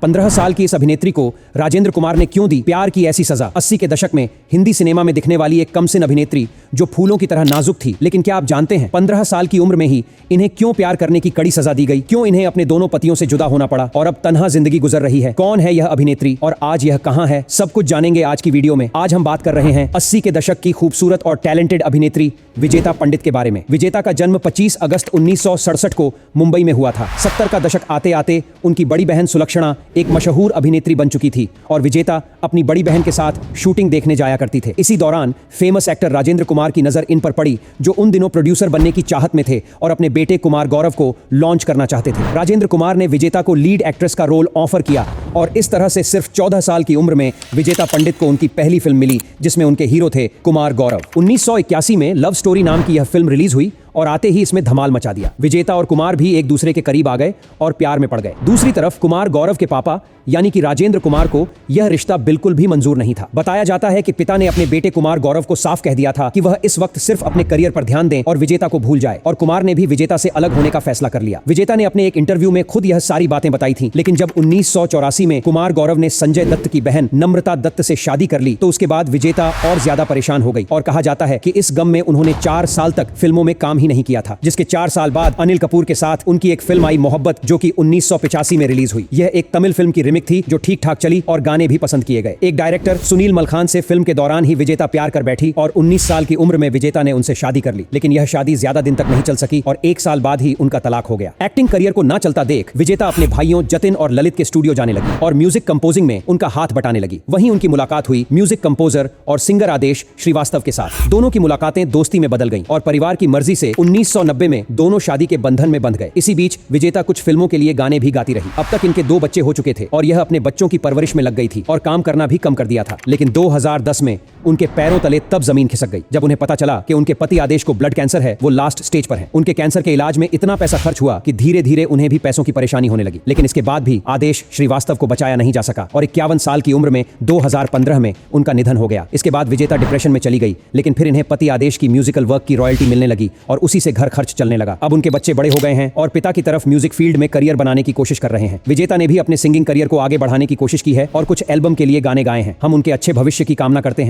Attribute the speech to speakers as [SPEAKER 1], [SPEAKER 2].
[SPEAKER 1] 15 साल की इस अभिनेत्री को राजेंद्र कुमार ने क्यों दी प्यार की ऐसी सजा। 80 के दशक में हिंदी सिनेमा में दिखने वाली एक कमसिन अभिनेत्री जो फूलों की तरह नाजुक थी, लेकिन क्या आप जानते हैं 15 साल की उम्र में ही इन्हें क्यों प्यार करने की कड़ी सजा दी गई, क्यों इन्हें अपने दोनों पतियों से जुदा होना पड़ा और अब तन्हा जिंदगी गुजर रही है। कौन है यह अभिनेत्री और आज यह कहां है, सब कुछ जानेंगे आज की वीडियो में। आज हम बात कर रहे हैं 80 के दशक की खूबसूरत और टैलेंटेड अभिनेत्री विजेता पंडित के बारे में। विजेता का जन्म 25 अगस्त 1967 को मुंबई में हुआ था। 70 का दशक आते आते उनकी बड़ी बहन सुलक्षणा एक मशहूर अभिनेत्री बन चुकी थी और विजेता अपनी बड़ी बहन के साथ शूटिंग देखने जाया करती थे। इसी दौरान फेमस एक्टर राजेंद्र कुमार की नजर इन पर पड़ी, जो उन दिनों प्रोड्यूसर बनने की चाहत में थे और अपने बेटे कुमार गौरव को लॉन्च करना चाहते थे। राजेंद्र कुमार ने विजेता को लीड एक्ट्रेस का रोल ऑफर किया और इस तरह से सिर्फ 14 साल की उम्र में विजेता पंडित को उनकी पहली फिल्म मिली, जिसमें उनके हीरो थे कुमार गौरव। 1981 में लव स्टोरी नाम की यह फिल्म रिलीज हुई और आते ही इसमें धमाल मचा दिया। विजेता और कुमार भी एक दूसरे के करीब आ गए और प्यार में पड़ गए। दूसरी तरफ कुमार गौरव के पापा यानी कि राजेंद्र कुमार को यह रिश्ता बिल्कुल भी मंजूर नहीं था। बताया जाता है कि पिता ने अपने बेटे कुमार गौरव को साफ कह दिया था कि वह इस वक्त सिर्फ अपने करियर पर ध्यान दें और विजेता को भूल जाए, और कुमार ने भी विजेता से अलग होने का फैसला कर लिया। विजेता ने अपने एक इंटरव्यू में खुद यह सारी बातें बताई थी, लेकिन जब 1984 में कुमार गौरव ने संजय दत्त की बहन नम्रता दत्त से शादी कर ली तो उसके बाद विजेता और ज्यादा परेशान हो गई और कहा जाता है कि इस गम में उन्होंने 4 साल तक फिल्मों में काम ही नहीं किया था, जिसके 4 साल बाद अनिल कपूर के साथ उनकी एक फिल्म आई मोहब्बत, जो कि 1985 में रिलीज हुई। यह एक तमिल फिल्म की रिमेक थी जो ठीक ठाक चली और गाने भी पसंद किए गए। एक डायरेक्टर सुनील मलखान से फिल्म के दौरान ही विजेता प्यार कर बैठी और 19 साल की उम्र में विजेता ने उनसे शादी कर ली, लेकिन यह शादी ज्यादा दिन तक नहीं चल सकी और 1 साल बाद ही उनका तलाक हो गया। एक्टिंग करियर को ना चलता देख विजेता अपने भाइयों जतिन और ललित के स्टूडियो जाने लगी और म्यूजिक कंपोजिंग में उनका हाथ बटाने लगी। वहीं उनकी मुलाकात हुई म्यूजिक कंपोजर और सिंगर आदेश श्रीवास्तव के साथ। दोनों की मुलाकातें दोस्ती में बदल गईं और परिवार की मर्जी से 1990 में दोनों शादी के बंधन में बंध गए। इसी बीच विजेता कुछ फिल्मों के लिए गाने भी गाती रही। अब तक इनके 2 बच्चे हो चुके थे और यह अपने बच्चों की परवरिश में लग गई थी और काम करना भी कम कर दिया था। लेकिन 2010 में उनके पैरों तले तब जमीन खिसक गई जब उन्हें पता चला कि उनके पति आदेश को ब्लड कैंसर है, वो लास्ट स्टेज पर है। उनके कैंसर के इलाज में इतना पैसा खर्च हुआ कि धीरे धीरे उन्हें भी पैसों की परेशानी होने लगी, लेकिन इसके बाद भी आदेश श्रीवास्तव को बचाया नहीं जा सका और 51 साल की उम्र में 2015 में उनका निधन हो गया। इसके बाद विजेता डिप्रेशन में चली गई, लेकिन फिर इन्हें पति आदेश की म्यूजिकल वर्क की रॉयल्टी मिलने लगी और उसी से घर खर्च चलने लगा। अब उनके बच्चे बड़े हो गए हैं और पिता की तरफ म्यूजिक फील्ड में करियर बनाने की कोशिश कर रहे हैं। विजेता ने भी अपने सिंगिंग करियर को आगे बढ़ाने की कोशिश की है और कुछ एल्बम के लिए गाने गाए हैं। हम उनके अच्छे भविष्य की कामना करते हैं।